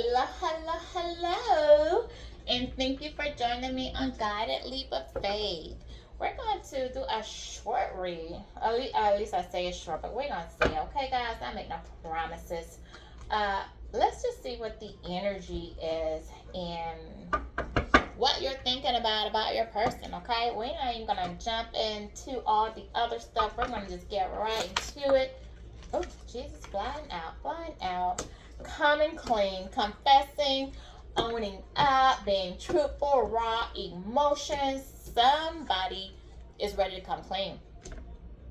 Hello, hello, hello. And thank you for joining me on Guided Leap of Faith. We're going to do a short read. At least I say it's short, but we're going to see. Okay, guys, I make no promises. Let's just see what the energy is and what you're thinking about your person, okay? We're not even going to jump into all the other stuff. We're going to just get right into it. Oh, Jesus, blind out, blind out. Coming clean, confessing, owning up, being truthful, raw emotions. Somebody is ready to come clean.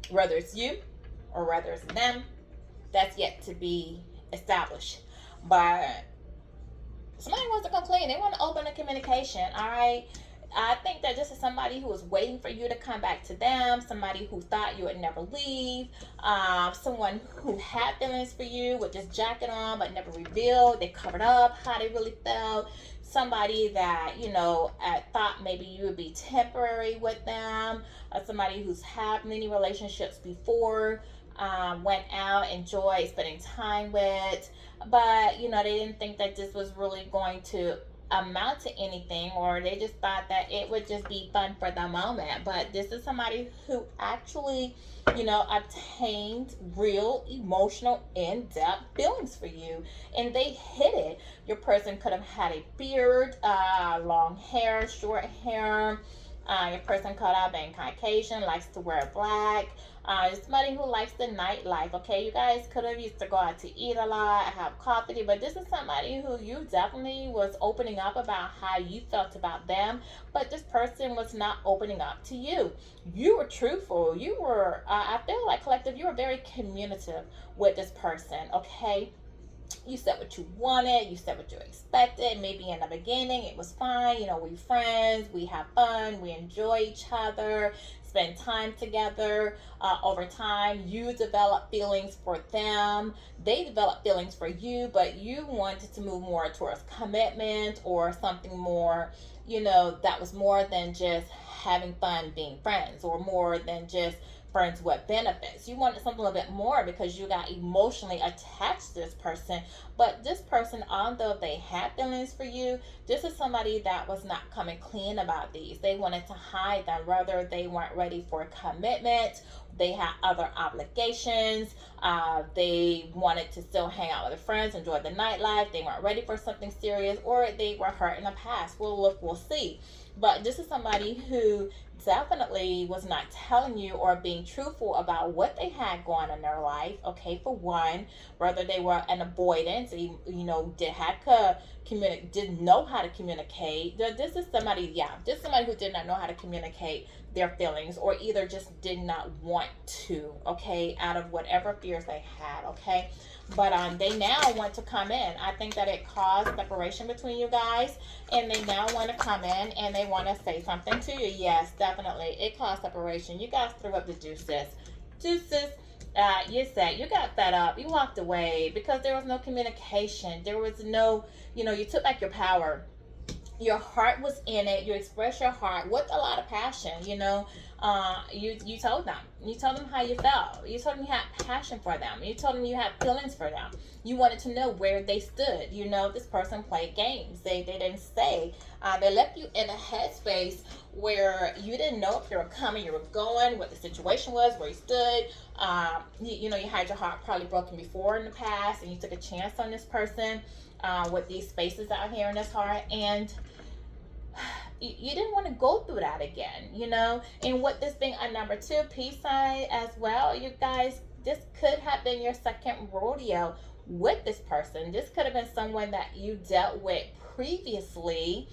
Whether it's you or whether it's them, that's yet to be established. But somebody wants to come clean. They want to open a communication, all right? I think that this is somebody who was waiting for you to come back to them, somebody who thought you would never leave, someone who had feelings for you with this jacket on but never revealed. They covered up how they really felt. Somebody that, thought maybe you would be temporary with them, somebody who's had many relationships before, went out, enjoyed spending time with, but, they didn't think that this was really going to amount to anything, or they just thought that it would just be fun for the moment. But this is somebody who actually obtained real emotional in-depth feelings for you, and they hid it. Your person could have had a beard, long hair, short hair. Your person could have been Caucasian, likes to wear black. Somebody who likes the nightlife. Okay, you guys could have used to go out to eat a lot, have coffee, but this is somebody who you definitely was opening up about how you felt about them, but this person was not opening up to you. You were truthful. You were, I feel like collective, you were very communicative with this person, okay? You said what you wanted, you said what you expected. Maybe in the beginning it was fine, we're friends, we have fun, we enjoy each other, spend time together. Over time you develop feelings for them, they develop feelings for you, but you wanted to move more towards commitment or something more, that was more than just having fun being friends, or more than just friends with benefits. You wanted something a little bit more because you got emotionally attached to this person. But this person, although they had feelings for you, this is somebody that was not coming clean about these. They wanted to hide them. Whether they weren't ready for commitment, they had other obligations, they wanted to still hang out with their friends, enjoy the nightlife, they weren't ready for something serious, or they were hurt in the past. We'll see. But this is somebody who definitely was not telling you or being truthful about what they had going on in their life. Okay, for one, whether they were an avoidance, didn't know how to communicate. This is somebody, who did not know how to communicate their feelings, or either just did not want to, okay, out of whatever fears they had, okay. But they now want to come in. I think that it caused separation between you guys, and they now want to come in and they want to say something to you. Yes, definitely, it caused separation. You guys threw up the deuces. You said you got fed up. You walked away because there was no communication. There was no, you took back your power. Your heart was in it. You expressed your heart with a lot of passion. You told them. You told them how you felt. You told them you had passion for them. You told them you had feelings for them. You wanted to know where they stood. This person played games. They didn't say. They left you in a headspace where you didn't know if you were coming, you were going, what the situation was, where you stood. You had your heart probably broken before in the past, and you took a chance on this person with these spaces out here in this heart, and you didn't want to go through that again, and with this being a number 2 peace sign as well, you guys, this could have been your second rodeo with this person. This could have been someone that you dealt with previously,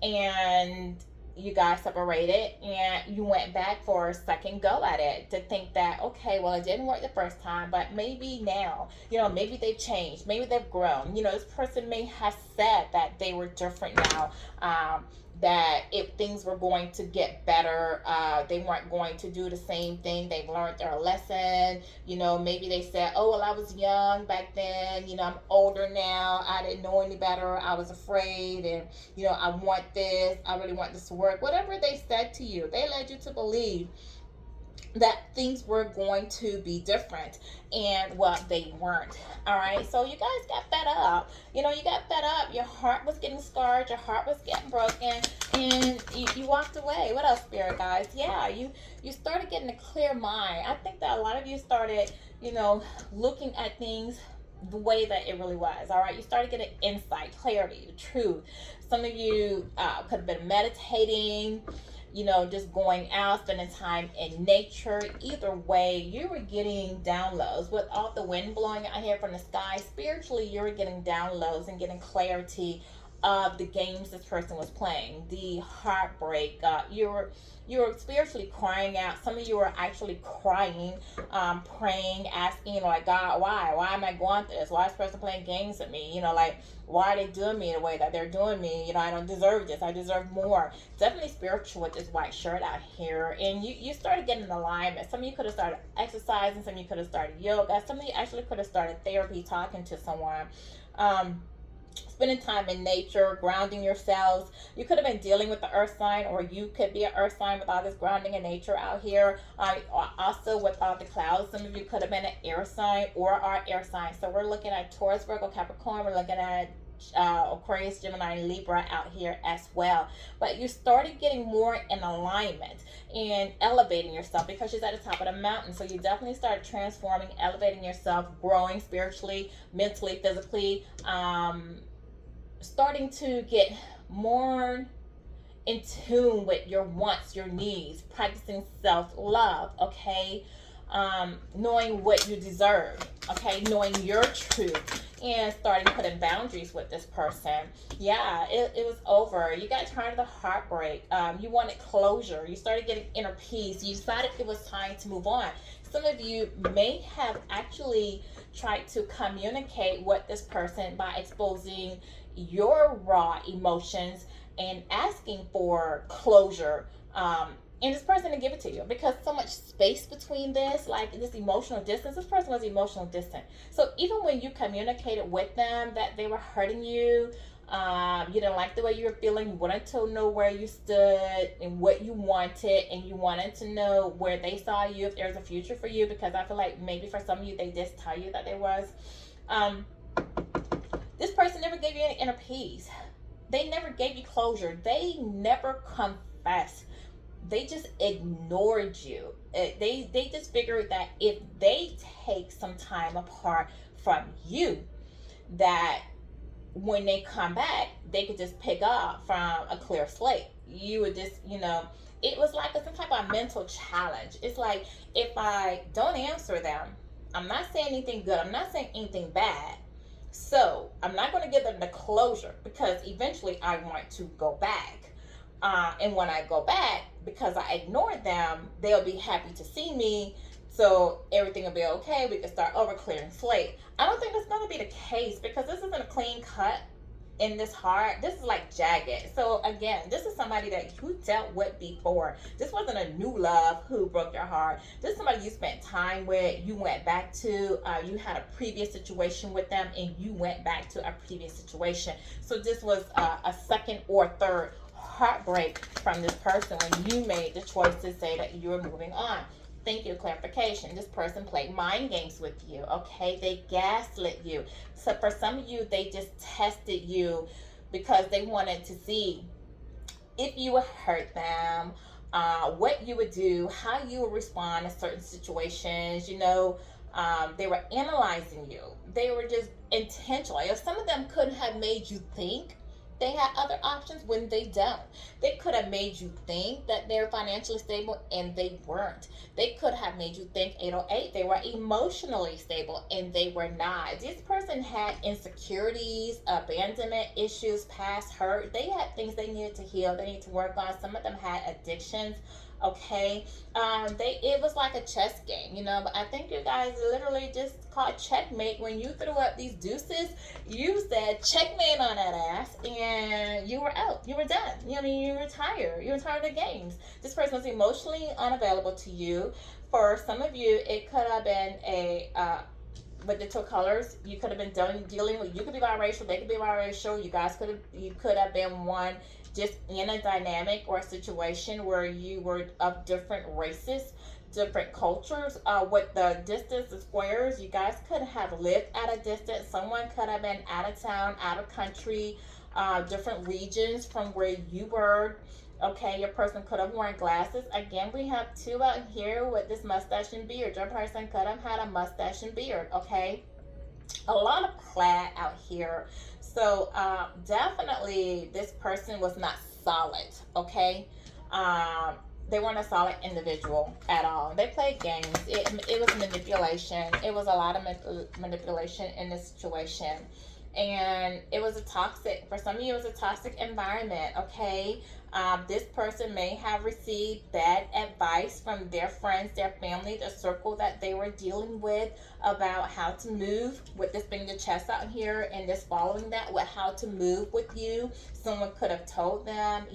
and you guys separated and you went back for a second go at it, to think that, okay, well, it didn't work the first time, but maybe now, maybe they've changed, maybe they've grown. This person may have said that they were different now, that if things were going to get better, they weren't going to do the same thing. They've learned their lesson. Maybe they said, oh, well, I was young back then. I'm older now. I didn't know any better. I was afraid. And, I want this. I really want this to work. Whatever they said to you, they led you to believe that things were going to be different, and well, they weren't. All right, so you guys got fed up. You got fed up. Your heart was getting scarred, your heart was getting broken, and you walked away. What else, spirit guys? Yeah, you started getting a clear mind. I think that a lot of you started, looking at things the way that it really was. All right, you started getting insight, clarity, the truth. Some of you could have been meditating, just going out, spending time in nature. Either way, you were getting downloads. With all the wind blowing out here from the sky, spiritually, you were getting downloads and getting clarity of the games this person was playing, the heartbreak. You were spiritually crying out. Some of you were actually crying, praying, asking, like, God, why? Why am I going through this? Why is this person playing games with me? Like, why are they doing me the way that they're doing me? I don't deserve this. I deserve more. Definitely spiritual with this white shirt out here. And you started getting in alignment. Some of you could have started exercising. Some of you could have started yoga. Some of you actually could have started therapy, talking to someone. Spending time in nature, grounding yourselves. You could have been dealing with the earth sign, or you could be an earth sign with all this grounding in nature out here. Also with all the clouds, some of you could have been an air sign or are air sign. So we're looking at Taurus, Virgo, Capricorn. We're looking at Aquarius, Gemini, and Libra out here as well. But you started getting more in alignment and elevating yourself because she's at the top of the mountain. So you definitely started transforming, elevating yourself, growing spiritually, mentally, physically, starting to get more in tune with your wants, your needs, practicing self-love, okay? Knowing what you deserve, okay? Knowing your truth, and starting putting boundaries with this person. Yeah, it was over. You got tired of the heartbreak. You wanted closure. You started getting inner peace. You decided it was time to move on. Some of you may have actually tried to communicate with this person by exposing your raw emotions and asking for closure, and this person to give it to you, because so much space between this, like this emotional distance. This person was emotional distant. So even when you communicated with them that they were hurting you, you didn't like the way you were feeling, you wanted to know where you stood and what you wanted, and you wanted to know where they saw you, if there's a future for you, because I feel like maybe for some of you they just tell you that there was. This person never gave you any inner peace. They never gave you closure. They never confessed. They just ignored you. They just figured that if they take some time apart from you, that when they come back, they could just pick up from a clear slate. You would just, it was like some type of mental challenge. It's like, if I don't answer them, I'm not saying anything good. I'm not saying anything bad. So I'm not going to give them the closure, because eventually I want to go back. And when I go back, because I ignored them, they'll be happy to see me. So everything will be okay. We can start over, clearing slate. I don't think that's going to be the case, because this isn't a clean cut in this heart. This is like jagged. So again, this is somebody that you dealt with before. This wasn't a new love who broke your heart. This is somebody you spent time with. You went back to, you had a previous situation with them, and you went back to a previous situation. So this was a second or third heartbreak from this person when you made the choice to say that you were moving on. Thank you, clarification. This person played mind games with you, okay? They gaslit you. So for some of you, they just tested you because they wanted to see if you would hurt them, what you would do, how you would respond in certain situations. They were analyzing you. They were just intentional. Some of them could have made you think they had other options when they don't. They could have made you think that they're financially stable, and they weren't. They could have made you think 808 they were emotionally stable, and they were not. This person had insecurities, abandonment issues, past hurt. They had things they needed to heal, they needed to work on. Some of them had addictions. Okay, it was like a chess game, but I think you guys literally just called checkmate when you threw up these deuces. You said checkmate on that ass, and you were out. You were done. You were tired. You were tired of the games. This person was emotionally unavailable to you. For some of you, it could have been with the two colors, you could have been dealing with. You could be biracial. They could be biracial. You could have been one just in a dynamic or a situation where you were of different races different cultures. With the distance, the squares, you guys could have lived at a distance. Someone could have been out of town, out of country, different regions from where you were. Okay, your person could have worn glasses. Again, we have two out here with this mustache and beard. Your person could have had a mustache and beard. Okay, a lot of plaid out here. So definitely this person was not solid. Okay, um, they weren't a solid individual at all. They played games. It was manipulation. It was a lot of manipulation in this situation. And it was a toxic, for some of you, it was a toxic environment. Okay, this person may have received bad advice from their friends, their family, the circle that they were dealing with, about how to move, with this being the chest out here and this following that, with how to move with you. Someone could have told them,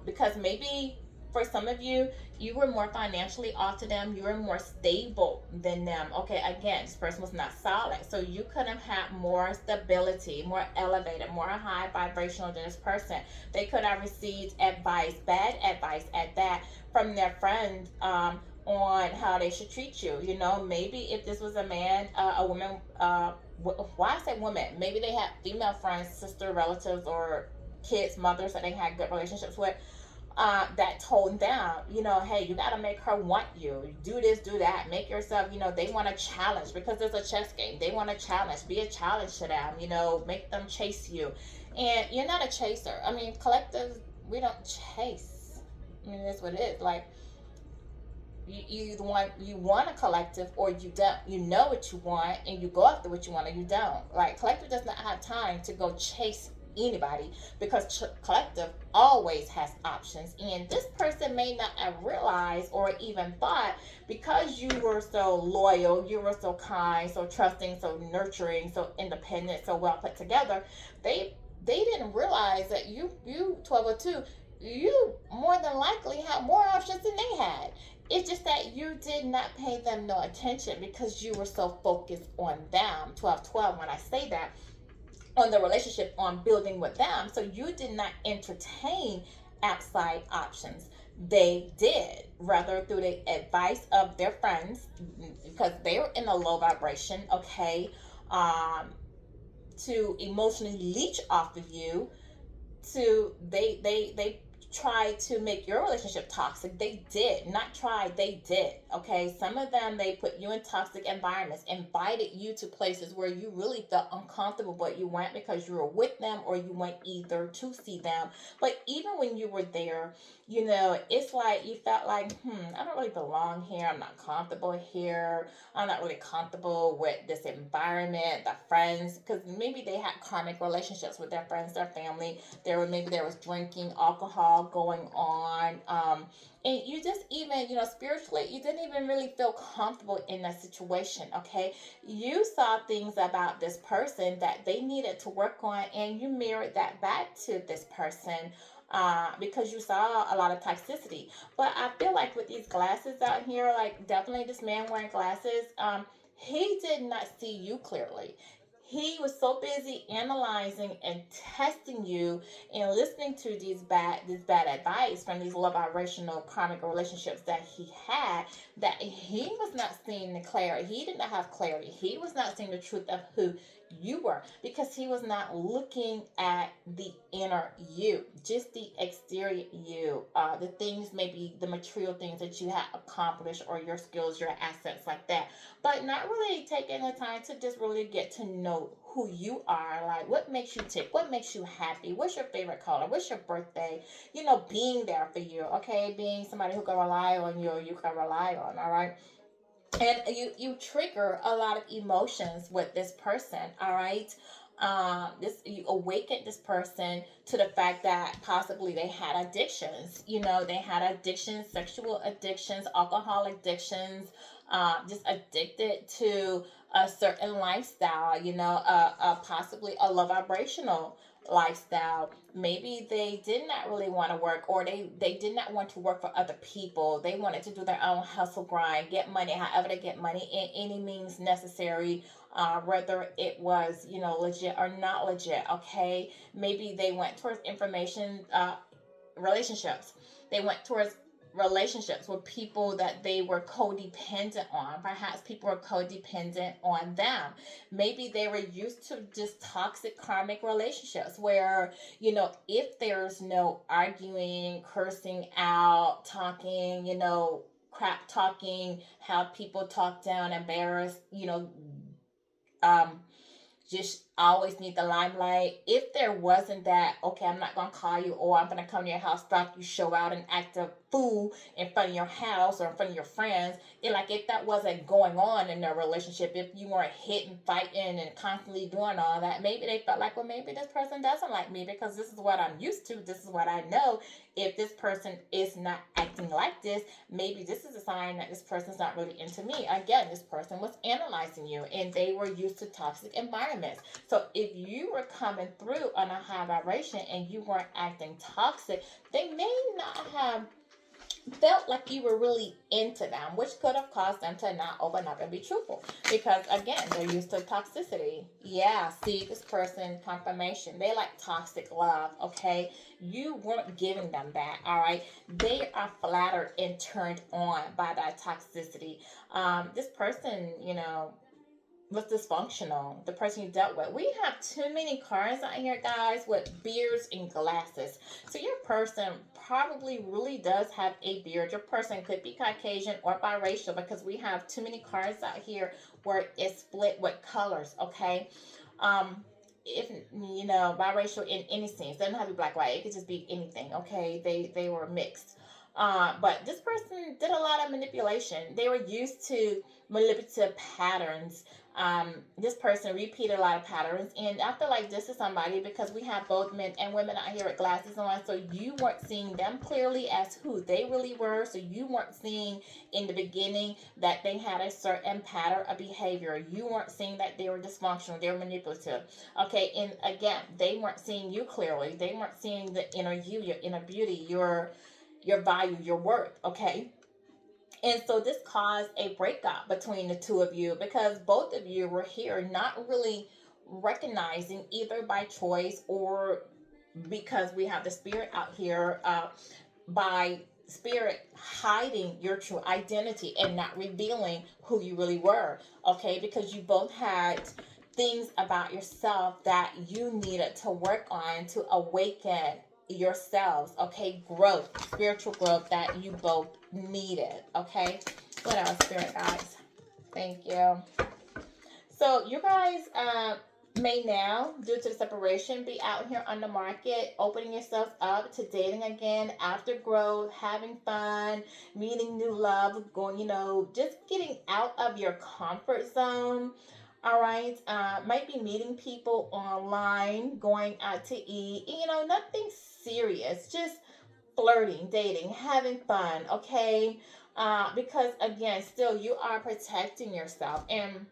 because maybe for some of you, you were more financially off to them, you were more stable than them. Okay, again, this person was not solid, so you could have had more stability, more elevated, more high vibrational than this person. They could have received advice, bad advice at that, from their friends, on how they should treat you. Maybe if this was a man, a woman, why I say woman, maybe they had female friends, sister, relatives, or kids, mothers that they had good relationships with, that told them, hey, you got to make her want you. Do this, do that. Make yourself, they want to challenge, because there's a chess game. They want to challenge, be a challenge to them, make them chase you. And you're not a chaser. I mean, collectives, we don't chase. I mean, that's what it is. Like, you want a collective, or you don't. You know what you want and you go after what you want, or you don't. Like, collective does not have time to go chase anybody, because collective always has options. And this person may not have realized or even thought, because you were so loyal, you were so kind, so trusting, so nurturing, so independent, so well put together, they didn't realize that you 1202, you more than likely had more options than they had. It's just that you did not pay them no attention, because you were so focused on them. 1212, when I say that, on the relationship, on building with them. So you did not entertain outside options. They did, rather through the advice of their friends, because they were in a low vibration. Okay, to emotionally leech off of you, to they try to make your relationship toxic. They did not try, they did. Okay, some of them, they put you in toxic environments, invited you to places where you really felt uncomfortable, but you went because you were with them, or you went either to see them. But even when you were there, it's like you felt like, I don't really belong here. I'm not comfortable here. I'm not really comfortable with this environment, the friends, because maybe they had karmic relationships with their friends, their family. Maybe there was drinking, alcohol going on, and you just, even, spiritually, you didn't even really feel comfortable in that situation. Okay, you saw things about this person that they needed to work on, and you mirrored that back to this person, because you saw a lot of toxicity. But I feel like with these glasses out here, like, definitely this man wearing glasses, he did not see you clearly. He was so busy analyzing and testing you, and listening to this bad advice from these low vibrational karmic relationships that he had, that he was not seeing the clarity. He did not have clarity. He was not seeing the truth of who you were, because he was not looking at the inner you, just the exterior you, the things, maybe the material things that you have accomplished, or your skills, your assets, like that, but not really taking the time to just really get to know who you are. Like, what makes you tick, what makes you happy, what's your favorite color, what's your birthday, being there for you. Okay, being somebody who can rely on you, or you can rely on. All right, and you trigger a lot of emotions with this person. All right, this you awaken this person to the fact that possibly they had addictions. They had addictions, sexual addictions, alcohol addictions, just addicted to a certain lifestyle, possibly a low vibrational lifestyle. Maybe they did not really want to work, or they did not want to work for other people. They wanted to do their own hustle grind, get money, however they get money, in any means necessary, whether it was, legit or not legit. Okay, maybe they went towards information, relationships. They went towards relationships with people that they were codependent on. Perhaps people were codependent on them. Maybe they were used to just toxic karmic relationships where, if there's no arguing, cursing out, talking, crap talking, how people talk down, embarrass, um, just always need the limelight. If there wasn't that, okay, I'm not gonna call you, or I'm gonna come to your house, stalk you, show out, and act a fool in front of your house or in front of your friends. And like, if that wasn't going on in their relationship, if you weren't hitting, fighting, and constantly doing all that, maybe they felt like, well, maybe this person doesn't like me because this is what I'm used to. This is what I know. If this person is not acting like this, maybe this is a sign that this person's not really into me. Again, this person was analyzing you and they were used to toxic environments. So if you were coming through on a high vibration and you weren't acting toxic, they may not have felt like you were really into them, which could have caused them to not open up and be truthful. Because again, they're used to toxicity. Yeah, see, this person, confirmation. They like toxic love, okay? You weren't giving them that, all right? They are flattered and turned on by that toxicity. This person, was dysfunctional, the person you dealt with. We have too many cards out here, guys, with beards and glasses. So your person probably really does have a beard. Your person could be Caucasian or biracial because we have too many cards out here where it's split with colors, okay? If biracial in any sense, it doesn't have to be black white, it could just be anything, okay? They were mixed. But this person did a lot of manipulation. They were used to manipulative patterns. This person repeated a lot of patterns, and I feel like this is somebody, because we have both men and women out here with glasses on, so you weren't seeing them clearly as who they really were. So you weren't seeing in the beginning that they had a certain pattern of behavior. You weren't seeing that they were dysfunctional, they were manipulative. Okay, and again, they weren't seeing you clearly. They weren't seeing the inner you, your inner beauty, your value, your worth. Okay. And so this caused a breakup between the two of you because both of you were here not really recognizing, either by choice or because we have the spirit out here, by spirit hiding your true identity and not revealing who you really were. Okay, because you both had things about yourself that you needed to work on to awaken yourselves. Okay, growth, spiritual growth that you both needed. Okay, what else, spirit guys? Thank you. So you guys may now, due to the separation, be out here on the market, opening yourself up to dating again after growth, having fun, meeting new love, going, just getting out of your comfort zone. All right, might be meeting people online, going out to eat, nothing serious, just flirting, dating, having fun, okay? Because again, still you are protecting yourself and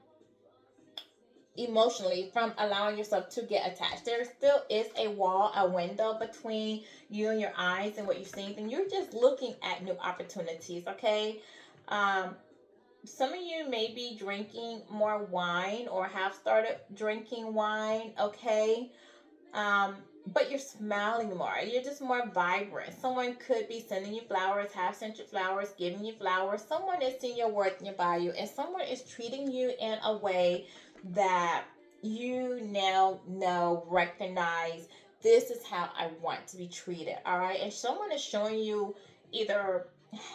emotionally from allowing yourself to get attached. There still is a wall, a window between you and your eyes and what you're seeing, and you're just looking at new opportunities, okay? Um, some of you may be drinking more wine or have started drinking wine, okay? But you're smiling more. You're just more vibrant. Someone could be sending you flowers, have sent you flowers, giving you flowers. Someone is seeing your worth and your value, and someone is treating you in a way that you now know, recognize, this is how I want to be treated. All right. And someone is showing you either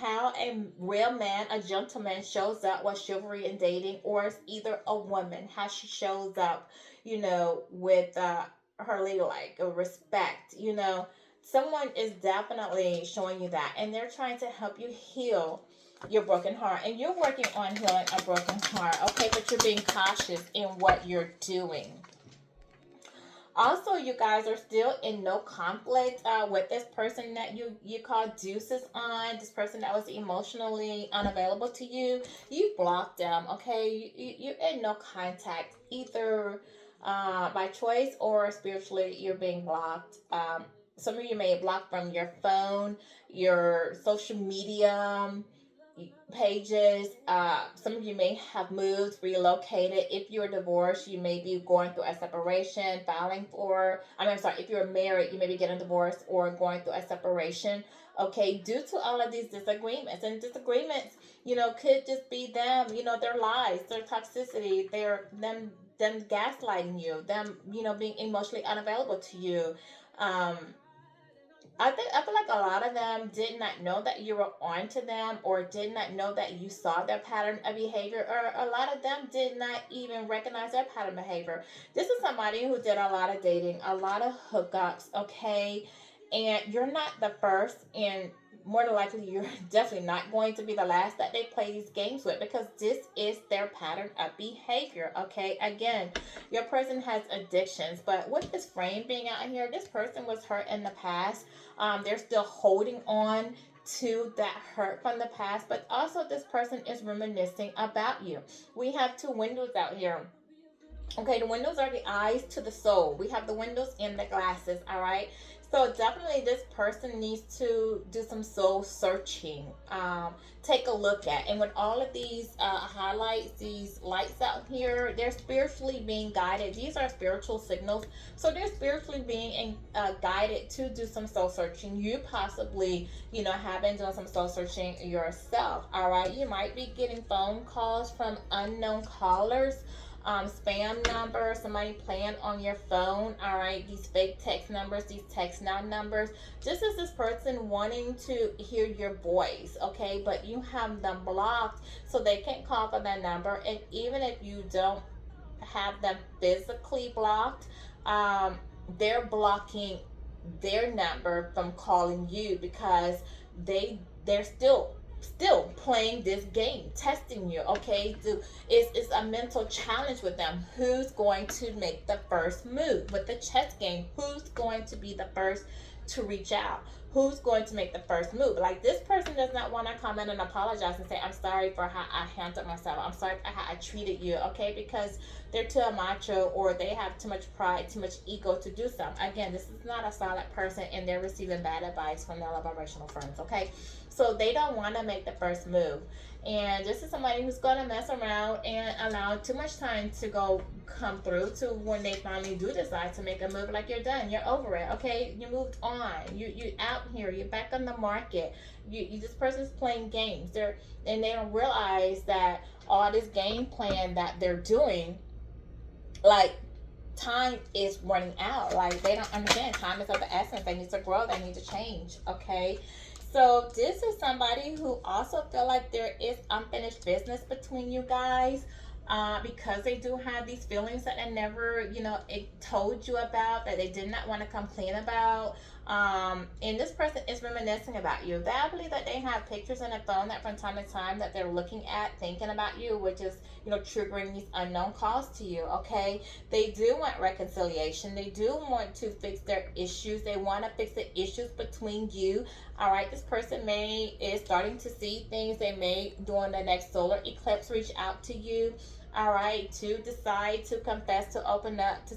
how a real man, a gentleman, shows up with chivalry and dating, or it's either a woman, how she shows up, with her ladylike or respect. Someone is definitely showing you that, and they're trying to help you heal your broken heart, and you're working on healing a broken heart, okay? But you're being cautious in what you're doing. Also, you guys are still in no conflict with this person that you call deuces on, this person that was emotionally unavailable to you. You blocked them, okay? You're in no contact, either by choice or spiritually. You're being blocked. Some of you may block from your phone, your social media, pages. Some of you may have moved, relocated. If you're divorced, you may be going through a separation, filing for, I'm sorry, if you're married, you may be getting divorced or going through a separation. Okay, due to all of these disagreements, and disagreements, could just be them, their lies, their toxicity, them gaslighting you, them, being emotionally unavailable to you. Um, I feel like a lot of them did not know that you were on to them, or did not know that you saw their pattern of behavior, or a lot of them did not even recognize their pattern of behavior. This is somebody who did a lot of dating, a lot of hookups, okay? And you're not the first, and more than likely you're definitely not going to be the last that they play these games with, because this is their pattern of behavior, okay? Again, your person has addictions, but with this frame being out here, this person was hurt in the past. They're still holding on to that hurt from the past, but also this person is reminiscing about you. We have two windows out here. Okay, the windows are the eyes to the soul. We have the windows and the glasses, all right? So definitely this person needs to do some soul searching. Take a look at. And with all of these highlights, these lights out here, they're spiritually being guided. These are spiritual signals. So they're spiritually being guided to do some soul searching. You possibly, have been doing some soul searching yourself, all right? You might be getting phone calls from unknown callers. Spam numbers, somebody playing on your phone, all right, these fake text numbers, these text now numbers. This is this person wanting to hear your voice, okay, but you have them blocked, so they can't call for that number. And even if you don't have them physically blocked, they're blocking their number from calling you, because they're still playing this game, testing you, okay? It's a mental challenge with them. Who's going to make the first move? With the chess game, who's going to be the first to reach out? Who's going to make the first move? Like, this person does not want to come in and apologize and say, I'm sorry for how I handled myself. I'm sorry for how I treated you, okay? Because they're too macho, or they have too much pride, too much ego to do so. Again, this is not a solid person, and they're receiving bad advice from their low vibrational friends, okay? So they don't want to make the first move. And this is somebody who's going to mess around and allow too much time to come through to when they finally do decide to make a move. Like, you're done, you're over it, okay? You moved on, you out here, you're back on the market. This person's playing games. And they don't realize that all this game plan that they're doing, like, time is running out. Like, they don't understand time is of the essence. They need to grow, they need to change, okay? So this is somebody who also feel like there is unfinished business between you guys, because they do have these feelings that they never, told you about, that they did not want to come clean about. And this person is reminiscing about you. I believe that they have pictures in their phone that from time to time that they're looking at, thinking about you, which is, triggering these unknown calls to you, okay? They do want reconciliation. They do want to fix their issues. They want to fix the issues between you, all right? This person is starting to see things. They may, during the next solar eclipse, reach out to you, all right, to decide to confess, to open up, to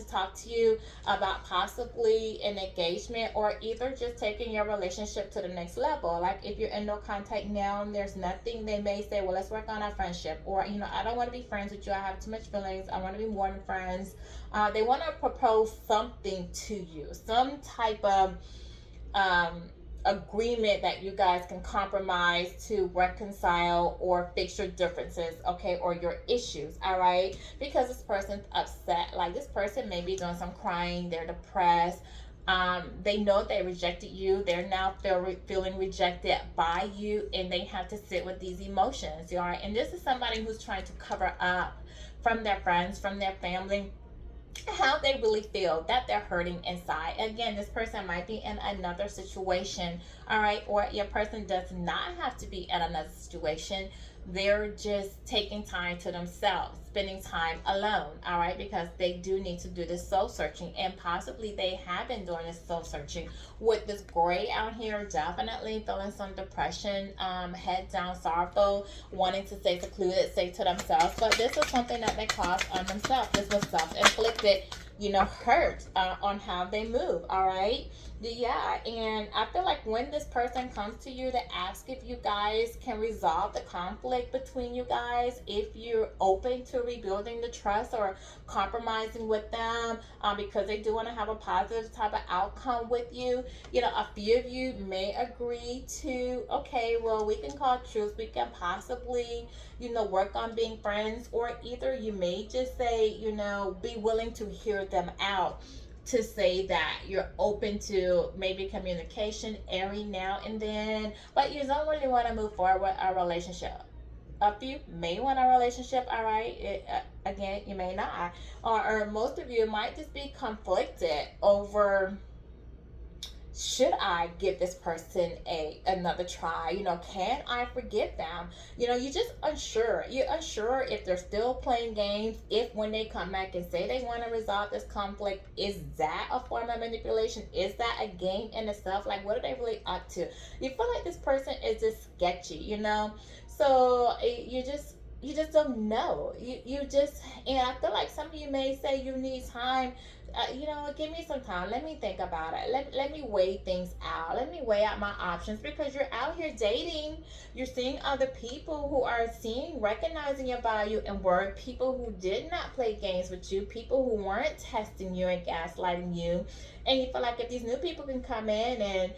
talk to you about possibly an engagement, or either just taking your relationship to the next level. Like, if you're in no contact now and there's nothing, they may say, well, let's work on our friendship, or I don't want to be friends with you, I have too much feelings, I want to be more than friends. They want to propose something to you, some type of agreement that you guys can compromise to reconcile or fix your differences, okay, or your issues, all right? Because this person's upset. Like, this person may be doing some crying, they're depressed. They know they rejected you. They're now feeling rejected by you, and they have to sit with these emotions, all right? And this is somebody who's trying to cover up from their friends, from their family, how they really feel, that they're hurting inside. Again, this person might be in another situation, all right, or your person does not have to be in another situation. They're just taking time to themselves, spending time alone, all right, because they do need to do this soul searching, and possibly they have been doing this soul searching. With this gray out here, definitely feeling some depression, head down, sorrowful, wanting to stay secluded, stay to themselves. But this is something that they caused on themselves. This was self-inflicted. hurt on how they move. All right. Yeah, and I feel like when this person comes to you to ask if you guys can resolve the conflict between you guys, if you're open to rebuilding the trust or compromising with them, because they do want to have a positive type of outcome with you, a few of you may agree to, okay, well, we can call truce, we can possibly, work on being friends, or either you may just say, be willing to hear them out, to say that you're open to maybe communication every now and then, but you don't really want to move forward with a relationship. A few may want a relationship, all right? Again, you may not. Or most of you might just be conflicted over, should I give this person another try? Can I forgive them? You're just unsure. You're unsure if they're still playing games. If when they come back and say they want to resolve this conflict, is that a form of manipulation? Is that a game in itself? Like, what are they really up to? You feel like this person is just sketchy. So you just don't know. You just, and I feel like some of you may say you need time. Give me some time. Let me think about it. Let me weigh things out. Let me weigh out my options, because you're out here dating. You're seeing other people who are recognizing your value and worth, people who did not play games with you, people who weren't testing you and gaslighting you. And you feel like if these new people can come in and,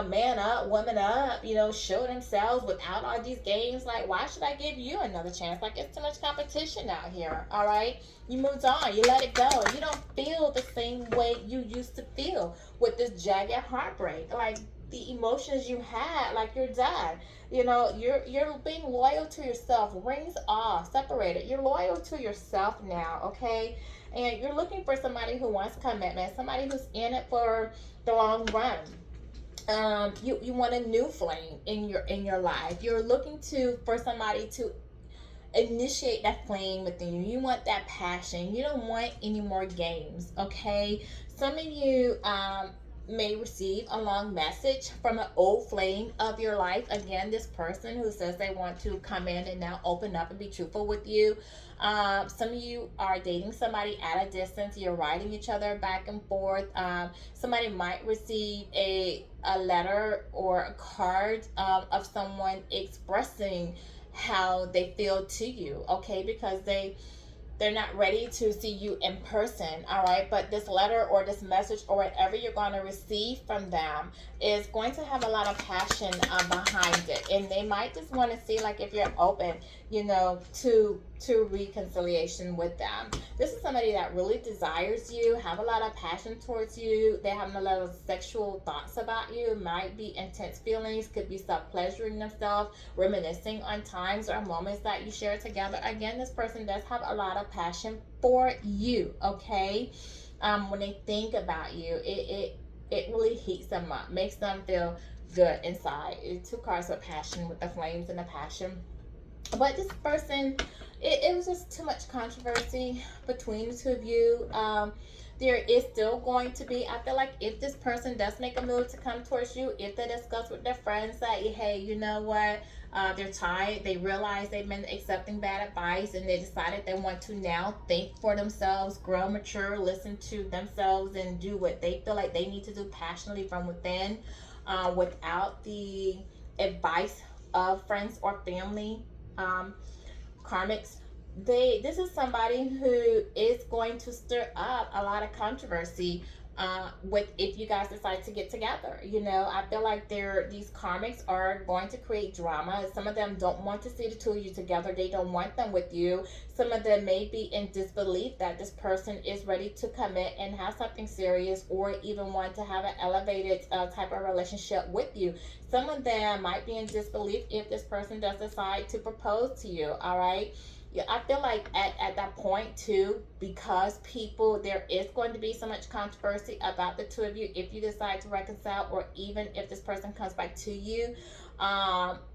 man up, woman up, show themselves without all these games, like, why should I give you another chance? Like, it's too much competition out here, all right? You moved on, you let it go. You don't feel the same way you used to feel with this jagged heartbreak. Like, the emotions you had, like, you're done. You're being loyal to yourself. Rings off, separated. You're loyal to yourself now, okay? And you're looking for somebody who wants commitment, somebody who's in it for the long run. You want a new flame in your life. You're looking for somebody to initiate that flame within you. You want that passion. You don't want any more games, okay? Some of you may receive a long message from an old flame of your life. Again, this person who says they want to come in and now open up and be truthful with you. Some of you are dating somebody at a distance. You're writing each other back and forth. Somebody might receive a letter or a card of someone expressing how they feel to you, okay? Because they're not ready to see you in person, all right? But this letter or this message or whatever you're going to receive from them is going to have a lot of passion behind it. And they might just want to see, like, if you're open, to reconciliation with them. This is somebody that really desires you, have a lot of passion towards you. They have a lot of sexual thoughts about you. It might be intense feelings, could be self-pleasuring themselves, reminiscing on times or moments that you share together. Again, this person does have a lot of passion for you, okay? When they think about you, it really heats them up, makes them feel good inside. It's two cards of passion with the flames and the passion. But this person, it was just too much controversy between the two of you. There is still going to be, I feel like, if this person does make a move to come towards you, if they discuss with their friends that, hey, you know what, they're tired, they realize they've been accepting bad advice, and they decided they want to now think for themselves, grow, mature, listen to themselves, and do what they feel like they need to do passionately from within, without the advice of friends or family. Karmics, this is somebody who is going to stir up a lot of controversy with, if you guys decide to get together. I feel like these karmics are going to create drama. Some of them don't want to see the two of you together. They don't want them with you. Some of them may be in disbelief that this person is ready to commit and have something serious, or even want to have an elevated type of relationship with you. Some of them might be in disbelief if this person does decide to propose to you, all right? Yeah, I feel like at that point too, because there is going to be so much controversy about the two of you if you decide to reconcile, or even if this person comes back to you.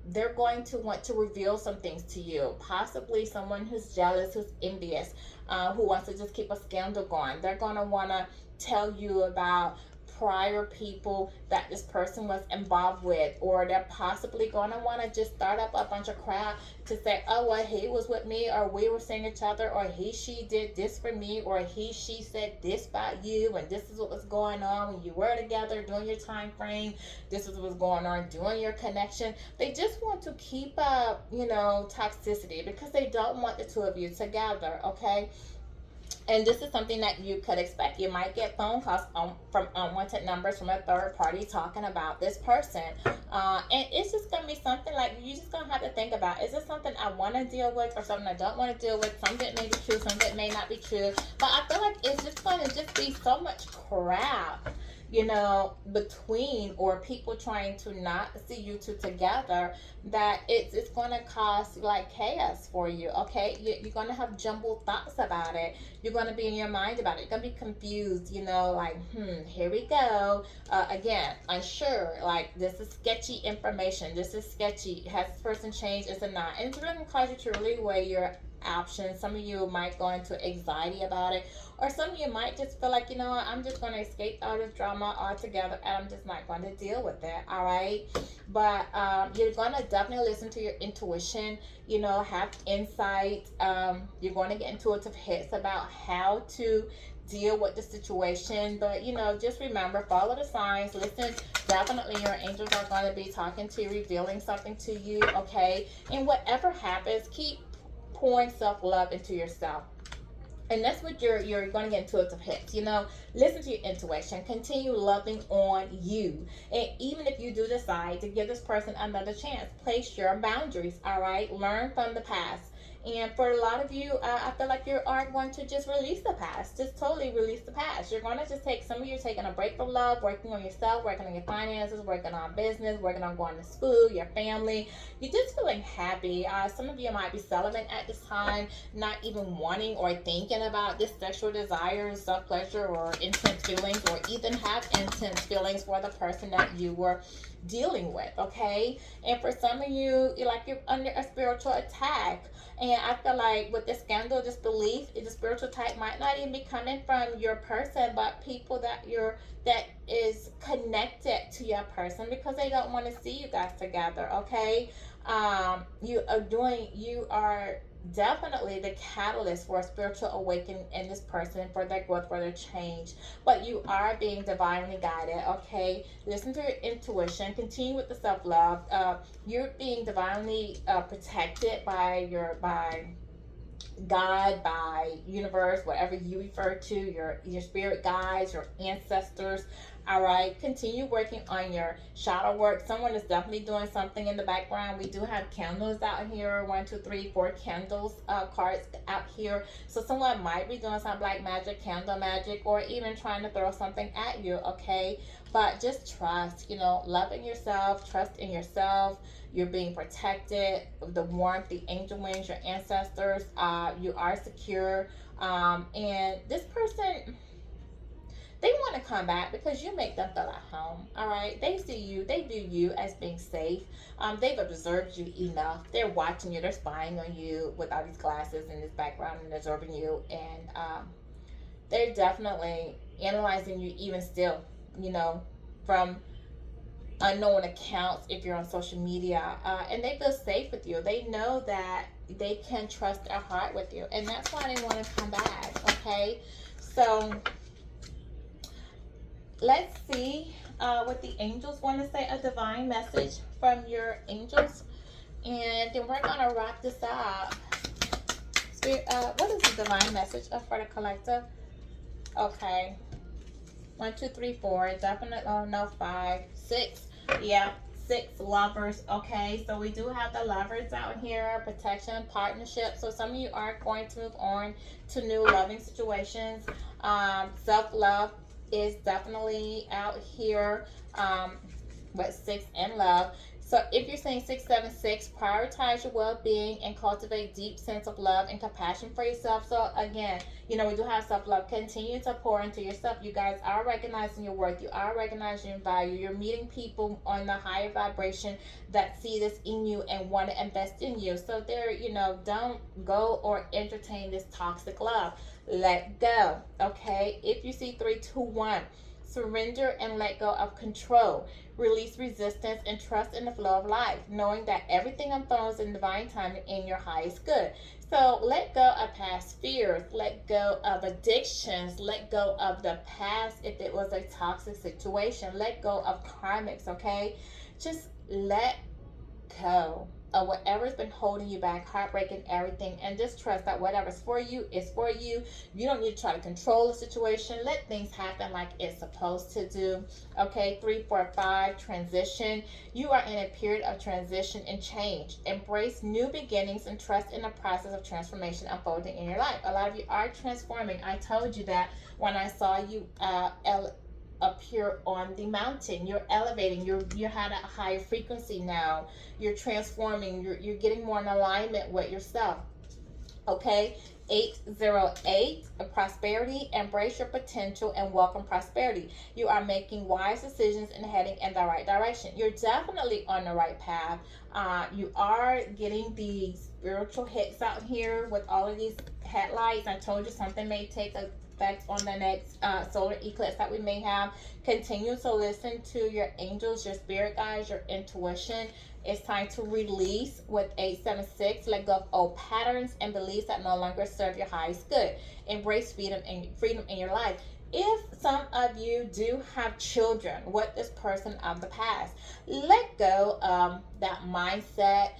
They're going to want to reveal some things to you. Possibly someone who's jealous, who's envious, who wants to just keep a scandal going. They're going to want to tell you about prior people that this person was involved with, or they're possibly going to want to just start up a bunch of crap to say, oh well, he was with me, or we were seeing each other, or he she did this for me, or he she said this about you, and this is what was going on when you were together during your time frame. This is what was going on during your connection. They just want to keep up, toxicity, because they don't want the two of you together. Okay, and this is something that you could expect. You might get phone calls from unwanted numbers from a third party talking about this person. And it's just going to be something like you just going to have to think about, is this something I want to deal with or something I don't want to deal with? Some of it may be true, some of it may not be true. But I feel like it's just going to just be so much crap, between, or people trying to not see you two together, that it's going to cause like chaos for you. Okay, you're going to have jumbled thoughts about it. You're going to be in your mind about it. You're going to be confused, like, here we go. Again, unsure, like, this is sketchy information. This is sketchy. Has this person changed? Is it not? And it's really going to cause you to really weigh your options. Some of you might go into anxiety about it, or some of you might just feel like, what, I'm just going to escape all this drama altogether, and I'm just not going to deal with it. All right, but you're going to definitely listen to your intuition, have insight. You're going to get intuitive hits about how to deal with the situation. But just remember, follow the signs, listen. Definitely your angels are going to be talking to you, revealing something to you. Okay, and whatever happens, keep pouring self-love into yourself. And that's what you're going to get intuitive hits. Listen to your intuition. Continue loving on you. And even if you do decide to give this person another chance, place your boundaries. All right, learn from the past. And for a lot of you, I feel like you are going to just release the past. Just totally release the past. You're going to just some of you are taking a break from love, working on yourself, working on your finances, working on business, working on going to school, your family. You're just feeling happy. Some of you might be celibate at this time, not even wanting or thinking about this sexual desire, self-pleasure, or intense feelings, or even have intense feelings for the person that you were dealing with. Okay, and for some of you, you're under a spiritual attack. And I feel like with this scandal, this belief, the spiritual type might not even be coming from your person, but people that is connected to your person, because they don't want to see you guys together. Okay, you are definitely the catalyst for a spiritual awakening in this person, for their growth, for their change. But you are being divinely guided. Okay, listen to your intuition. Continue with the self-love. You're being divinely protected by God, by universe, whatever you refer to, your spirit guides, your ancestors. All right, continue working on your shadow work. Someone is definitely doing something in the background. We do have candles out here, 1, 2, 3, 4 candles, cards out here. So someone might be doing some black magic, candle magic, or even trying to throw something at you. Okay, but just trust, loving yourself, trust in yourself. You're being protected, the warmth, the angel wings, your ancestors. You are secure. And this person, they want to come back because you make them feel at home. All right, they see you, they view you as being safe. They've observed you enough. They're watching you, they're spying on you with all these glasses in this background and observing you. And they're definitely analyzing you even still, from unknown accounts if you're on social media. And they feel safe with you. They know that they can trust their heart with you. And that's why they want to come back. Okay, so let's see what the angels want to say, a divine message from your angels. And then we're going to wrap this up. Spirit, what is the divine message for the collective? Okay. 1, 2, 3, 4. Definitely. Oh, no, 5, 6. Yeah. 6 lovers. Okay, so we do have the lovers out here, protection, partnership. So some of you are going to move on to new loving situations. Self-love is definitely out here with 6 and love. So if you're saying 676, prioritize your well-being and cultivate deep sense of love and compassion for yourself. So again, we do have self-love. Continue to pour into yourself. You guys are recognizing your worth. You are recognizing your value. You're meeting people on the higher vibration that see this in you and want to invest in you. So there, don't go or entertain this toxic love. Let go. Okay. If you see 3, 2, 1. Surrender and let go of control. Release resistance and trust in the flow of life, knowing that everything unfolds in divine time in your highest good. So let go of past fears, let go of addictions, let go of the past if it was a toxic situation, let go of karmics, okay? Just let go of whatever's been holding you back, heartbreaking everything, and just trust that whatever's for you is for you. You don't need to try to control the situation. Let things happen like it's supposed to do. Okay, 3, 4, 5, transition. You are in a period of transition and change. Embrace new beginnings and trust in the process of transformation unfolding in your life. A lot of you are transforming. I told you that when I saw you up here on the mountain. You're elevating. You're at a higher frequency now. You're transforming. You're getting more in alignment with yourself. Okay. 808, prosperity. Embrace your potential and welcome prosperity. You are making wise decisions and heading in the right direction. You're definitely on the right path. You are getting the spiritual hits out here with all of these headlights. I told you something may take effect on the next solar eclipse that we may have. Continue to listen to your angels, your spirit guides, your intuition. It's time to release with 876. Let go of old patterns and beliefs that no longer serve your highest good. Embrace freedom in your life. If some of you do have children with this person of the past, let go of that mindset,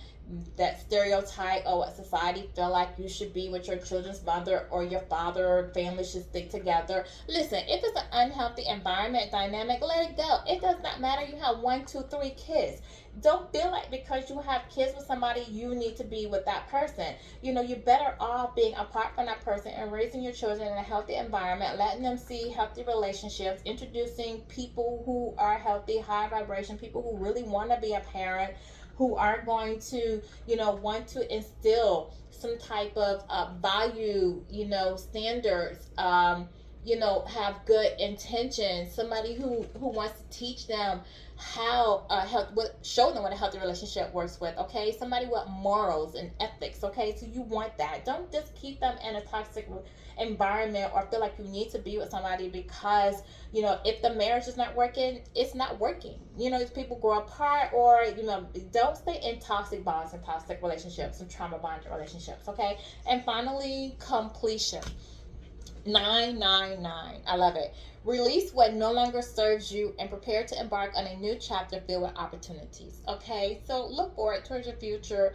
that stereotype or what society feel like you should be with your children's mother or your father or family should stick together. Listen, if it's an unhealthy environment dynamic, let it go. It does not matter you have 1, 2, 3 kids. Don't feel like because you have kids with somebody you need to be with that person. You're better off being apart from that person and raising your children in a healthy environment, letting them see healthy relationships, introducing people who are healthy, high vibration, people who really want to be a parent, who are going to, want to instill some type of value, standards, have good intentions. Somebody who wants to teach them how show them what a healthy relationship works with. Okay, somebody with morals and ethics. Okay, so you want that. Don't just keep them in a toxic environment or feel like you need to be with somebody because if the marriage is not working, it's not working. These people grow apart, or don't stay in toxic bonds and toxic relationships and trauma bonded relationships. Okay, and finally, completion. 999. I love it. Release what no longer serves you and prepare to embark on a new chapter filled with opportunities. Okay, so look forward towards your future.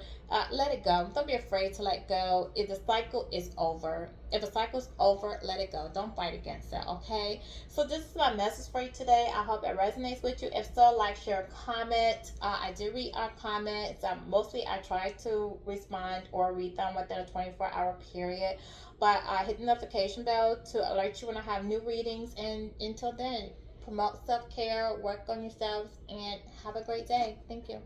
Let it go. Don't be afraid to let go. If the cycle is over, let it go. Don't fight against it. Okay, so this is my message for you today. I hope it resonates with you. If so, like, share, comment. I do read our comments. Mostly I try to respond or read them within a 24-hour period. But hit the notification bell to alert you when I have new readings. And until then, promote self-care, work on yourselves, and have a great day. Thank you.